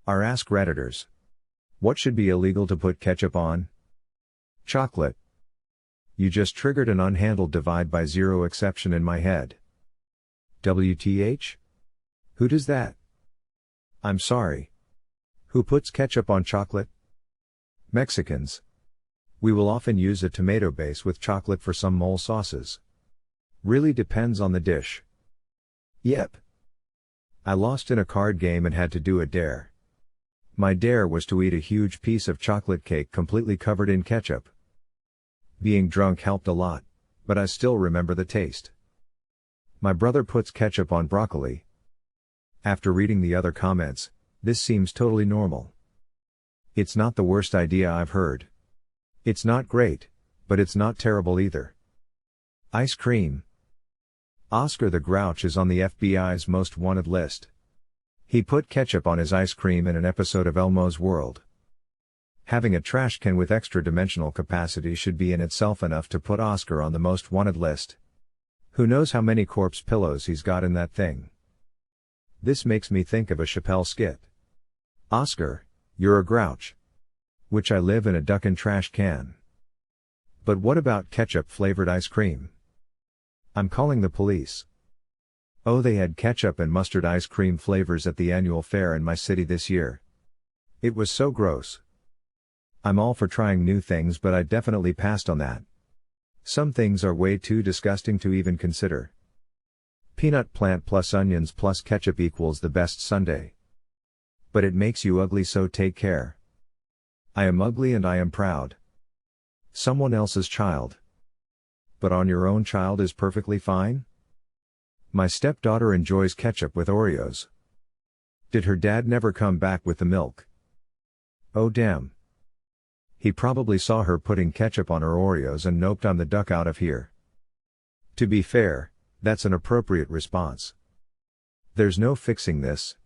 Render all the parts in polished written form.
Our Ask Redditors. What should be illegal to put ketchup on? Chocolate. You just triggered an unhandled divide by zero exception in my head. WTH? Who does that? I'm sorry. Who puts ketchup on chocolate? Mexicans. We will often use a tomato base with chocolate for some mole sauces. Really depends on the dish. Yep. I lost in a card game and had to do a dare. My dare was to eat a huge piece of chocolate cake completely covered in ketchup. Being drunk helped a lot, but I still remember the taste. My brother puts ketchup on broccoli. After reading the other comments, this seems totally normal. It's not the worst idea I've heard. It's not great, but it's not terrible either. Ice cream. Oscar the Grouch is on the FBI's most wanted list. He put ketchup on his ice cream in an episode of Elmo's World. Having a trash can with extra dimensional capacity should be in itself enough to put Oscar on the most wanted list. Who knows how many corpse pillows he's got in that thing. This makes me think of a Chappelle skit. Oscar, you're a grouch. Which I live in a duckin' trash can. But what about ketchup flavored ice cream? I'm calling the police. Oh, they had ketchup and mustard ice cream flavors at the annual fair in my city this year. It was so gross. I'm all for trying new things, but I definitely passed on that. Some things are way too disgusting to even consider. Peanut plant plus onions plus ketchup equals the best sundae. But it makes you ugly, so take care. I am ugly and I am proud. Someone else's child. But on your own child is perfectly fine? My stepdaughter enjoys ketchup with Oreos. Did her dad never come back with the milk? Oh damn. He probably saw her putting ketchup on her Oreos and noped, I'm the duck out of here. To be fair, that's an appropriate response. There's no fixing this.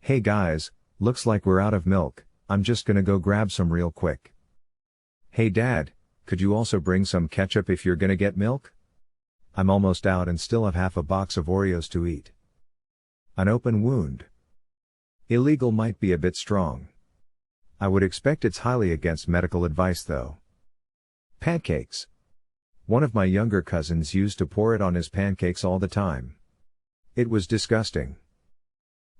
Hey guys, looks like we're out of milk, I'm just gonna go grab some real quick. Hey dad, could you also bring some ketchup if you're gonna get milk? I'm almost out and still have half a box of Oreos to eat. An open wound. Illegal might be a bit strong. I would expect it's highly against medical advice though. Pancakes. One of my younger cousins used to pour it on his pancakes all the time. It was disgusting.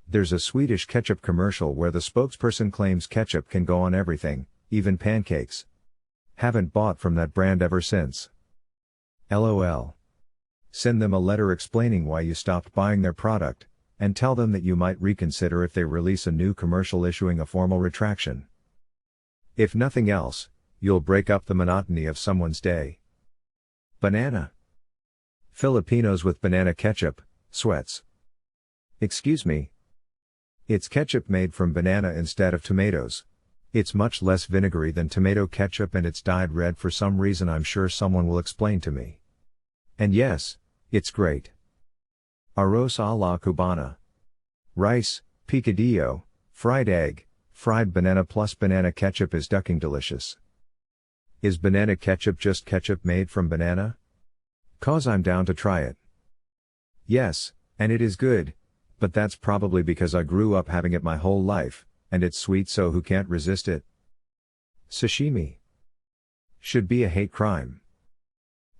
There's a Swedish ketchup commercial where the spokesperson claims ketchup can go on everything, even pancakes. Haven't bought from that brand ever since. LOL. Send them a letter explaining why you stopped buying their product, and tell them that you might reconsider if they release a new commercial issuing a formal retraction. If nothing else, you'll break up the monotony of someone's day. Banana. Filipinos with banana ketchup, sweats. Excuse me. It's ketchup made from banana instead of tomatoes. It's much less vinegary than tomato ketchup and it's dyed red for some reason I'm sure someone will explain to me. And yes, it's great. Arroz a la cubana. Rice, picadillo, fried egg, fried banana plus banana ketchup is ducking delicious. Is banana ketchup just ketchup made from banana? 'Cause I'm down to try it. Yes, and it is good, but that's probably because I grew up having it my whole life, and it's sweet, so who can't resist it? Sashimi. Should be a hate crime.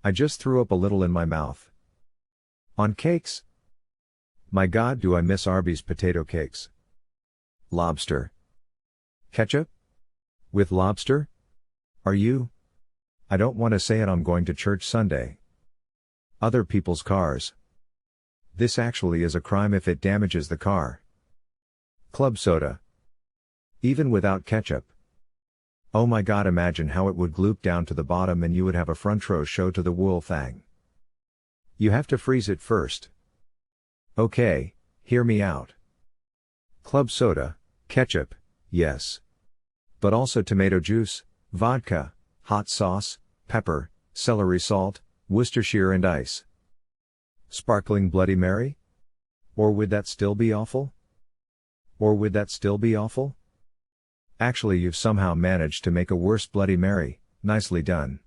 I just threw up a little in my mouth. On cakes? My God, do I miss Arby's potato cakes. Lobster. Ketchup? With lobster? Are you? I don't want to say it, I'm going to church Sunday. Other people's cars. This actually is a crime if it damages the car. Club soda. Even without ketchup. Oh my God, imagine how it would gloop down to the bottom and you would have a front row show to the wool thing. You have to freeze it first. Okay, hear me out. Club soda, ketchup, yes. But also tomato juice, vodka, hot sauce, pepper, celery salt, Worcestershire and ice. Sparkling Bloody Mary? Or would that still be awful? Actually, you've somehow managed to make a worse Bloody Mary, nicely done.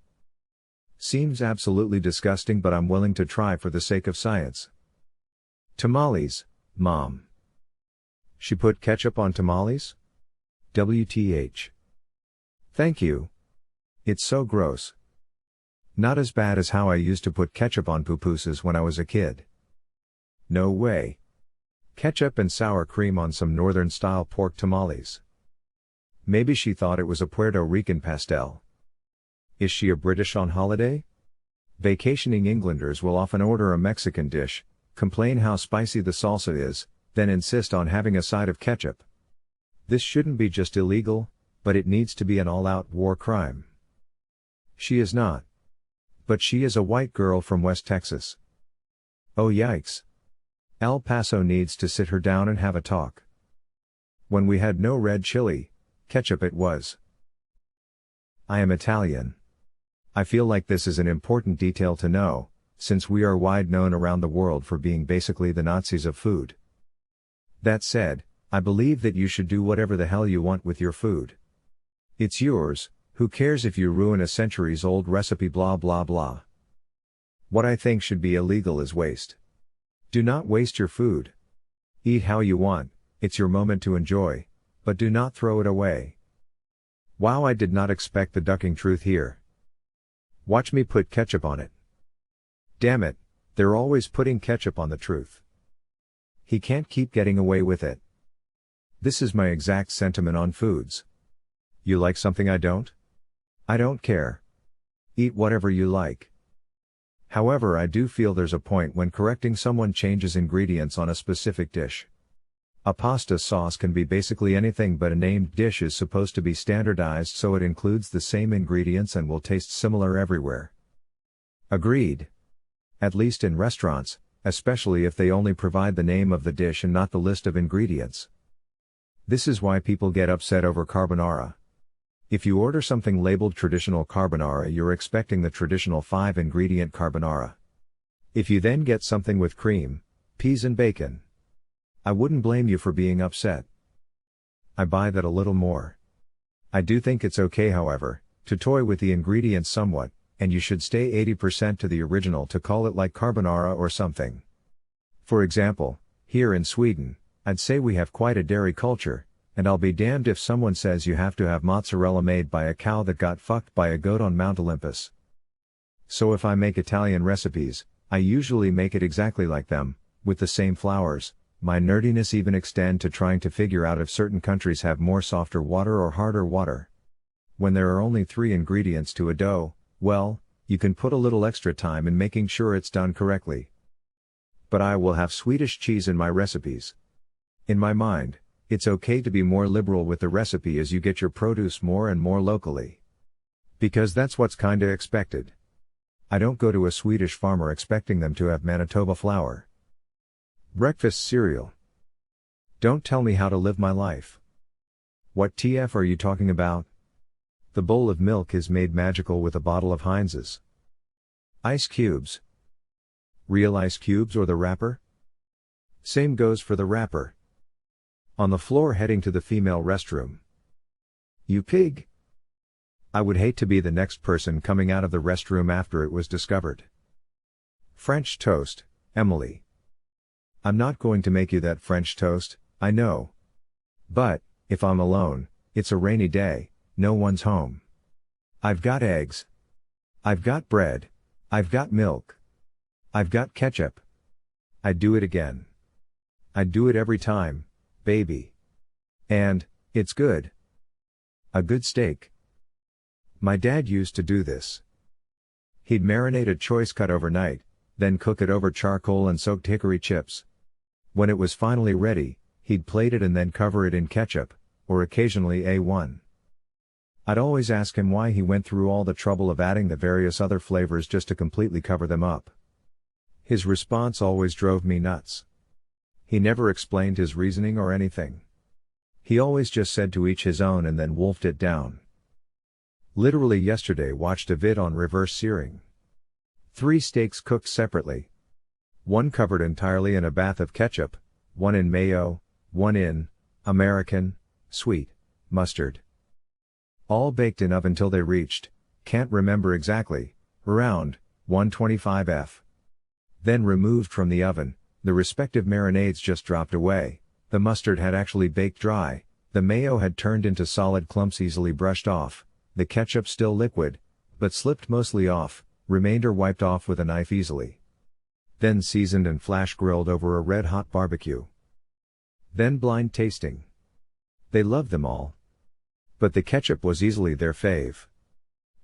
Seems absolutely disgusting, but I'm willing to try for the sake of science. Tamales, Mom. She put ketchup on tamales? WTH. Thank you. It's so gross. Not as bad as how I used to put ketchup on pupusas when I was a kid. No way. Ketchup and sour cream on some northern-style pork tamales. Maybe she thought it was a Puerto Rican pastel. Is she a British on holiday? Vacationing Englanders will often order a Mexican dish, complain how spicy the salsa is, then insist on having a side of ketchup. This shouldn't be just illegal, but it needs to be an all-out war crime. She is not. But she is a white girl from West Texas. Oh yikes. El Paso needs to sit her down and have a talk. When we had no red chili, ketchup it was. I am Italian. I feel like this is an important detail to know, since we are wide known around the world for being basically the Nazis of food. That said, I believe that you should do whatever the hell you want with your food. It's yours, who cares if you ruin a centuries-old recipe blah blah blah. What I think should be illegal is waste. Do not waste your food. Eat how you want, it's your moment to enjoy, but do not throw it away. Wow, I did not expect the ducking truth here. Watch me put ketchup on it. Damn it, they're always putting ketchup on the truth. He can't keep getting away with it. This is my exact sentiment on foods. You like something I don't? I don't care. Eat whatever you like. However, I do feel there's a point when correcting someone changes ingredients on a specific dish. A pasta sauce can be basically anything, but a named dish is supposed to be standardized so it includes the same ingredients and will taste similar everywhere. Agreed. At least in restaurants, especially if they only provide the name of the dish and not the list of ingredients. This is why people get upset over carbonara. If you order something labeled traditional carbonara, you're expecting the traditional 5-ingredient carbonara. If you then get something with cream, peas and bacon, I wouldn't blame you for being upset. I buy that a little more. I do think it's okay, however, to toy with the ingredients somewhat, and you should stay 80% to the original to call it like carbonara or something. For example, here in Sweden, I'd say we have quite a dairy culture, and I'll be damned if someone says you have to have mozzarella made by a cow that got fucked by a goat on Mount Olympus. So if I make Italian recipes, I usually make it exactly like them, with the same flours. My nerdiness even extend to trying to figure out if certain countries have more softer water or harder water. When there are only 3 ingredients to a dough, well, you can put a little extra time in making sure it's done correctly. But I will have Swedish cheese in my recipes. In my mind, it's okay to be more liberal with the recipe as you get your produce more and more locally. Because that's what's kinda expected. I don't go to a Swedish farmer expecting them to have Manitoba flour. Breakfast cereal. Don't tell me how to live my life. What TF are you talking about? The bowl of milk is made magical with a bottle of Heinz's. Ice cubes. Real ice cubes or the wrapper? Same goes for the wrapper. On the floor heading to the female restroom. You pig. I would hate to be the next person coming out of the restroom after it was discovered. French toast, Emily. I'm not going to make you that French toast, I know. But, if I'm alone, it's a rainy day, no one's home. I've got eggs. I've got bread. I've got milk. I've got ketchup. I'd do it again. I'd do it every time, baby. And, it's good. A good steak. My dad used to do this. He'd marinate a choice cut overnight, then cook it over charcoal and soaked hickory chips. When it was finally ready, he'd plate it and then cover it in ketchup, or occasionally A1. I'd always ask him why he went through all the trouble of adding the various other flavors just to completely cover them up. His response always drove me nuts. He never explained his reasoning or anything. He always just said to each his own and then wolfed it down. Literally yesterday watched a vid on reverse searing. 3 steaks cooked separately. One covered entirely in a bath of ketchup, one in mayo, one in American sweet mustard. All baked in oven till they reached, can't remember exactly, around 125 F. Then removed from the oven, the respective marinades just dropped away, The mustard had actually baked dry, the mayo had turned into solid clumps easily brushed off, the ketchup still liquid, but slipped mostly off, remainder wiped off with a knife easily. Then seasoned and flash grilled over a red-hot barbecue. Then blind tasting. They loved them all. But the ketchup was easily their fave.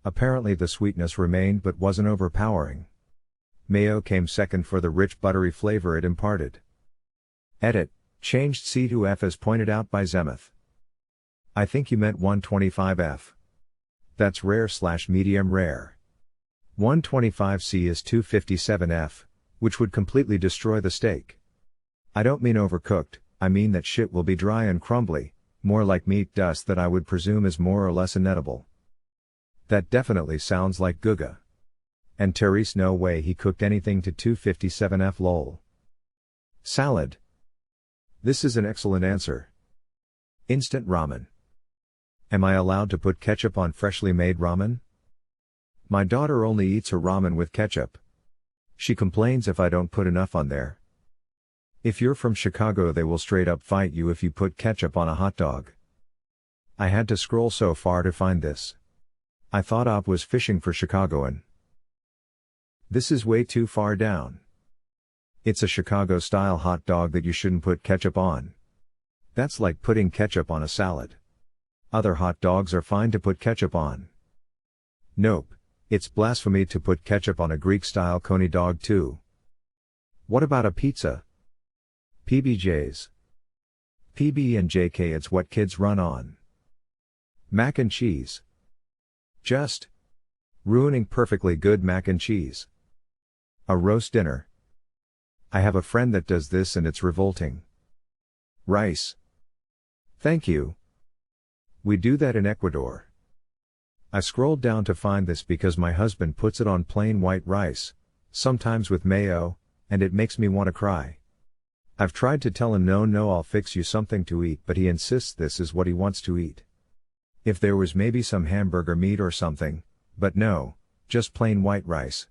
Apparently the sweetness remained but wasn't overpowering. Mayo came second for the rich buttery flavor it imparted. Edit, changed C to F as pointed out by Zemeth. I think you meant 125F. That's rare/medium rare. 125C is 257F, which would completely destroy the steak. I don't mean overcooked, I mean that shit will be dry and crumbly, more like meat dust that I would presume is more or less inedible. That definitely sounds like Guga. And Therese, no way he cooked anything to 257F lol. Salad. This is an excellent answer. Instant ramen. Am I allowed to put ketchup on freshly made ramen? My daughter only eats her ramen with ketchup. She complains if I don't put enough on there. If you're from Chicago, they will straight up fight you if you put ketchup on a hot dog. I had to scroll so far to find this. I thought I was fishing for Chicagoan. This is way too far down. It's a Chicago-style hot dog that you shouldn't put ketchup on. That's like putting ketchup on a salad. Other hot dogs are fine to put ketchup on. Nope, it's blasphemy to put ketchup on a Greek-style coney dog too. What about a pizza? PBJs. PB and JK, it's what kids run on. Mac and cheese. Just ruining perfectly good mac and cheese. A roast dinner. I have a friend that does this and it's revolting. Rice. Thank you. We do that in Ecuador. I scrolled down to find this because my husband puts it on plain white rice, sometimes with mayo, and it makes me want to cry. I've tried to tell him no, I'll fix you something to eat, but he insists this is what he wants to eat. If there was maybe some hamburger meat or something, but no, just plain white rice.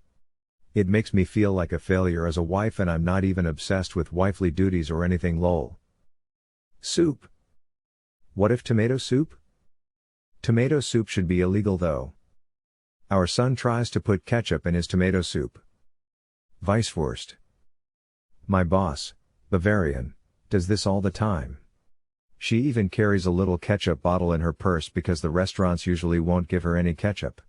It makes me feel like a failure as a wife, and I'm not even obsessed with wifely duties or anything lol. Soup. What if tomato soup? Tomato soup should be illegal though. Our son tries to put ketchup in his tomato soup. Weisswurst. My boss, Bavarian, does this all the time. She even carries a little ketchup bottle in her purse because the restaurants usually won't give her any ketchup.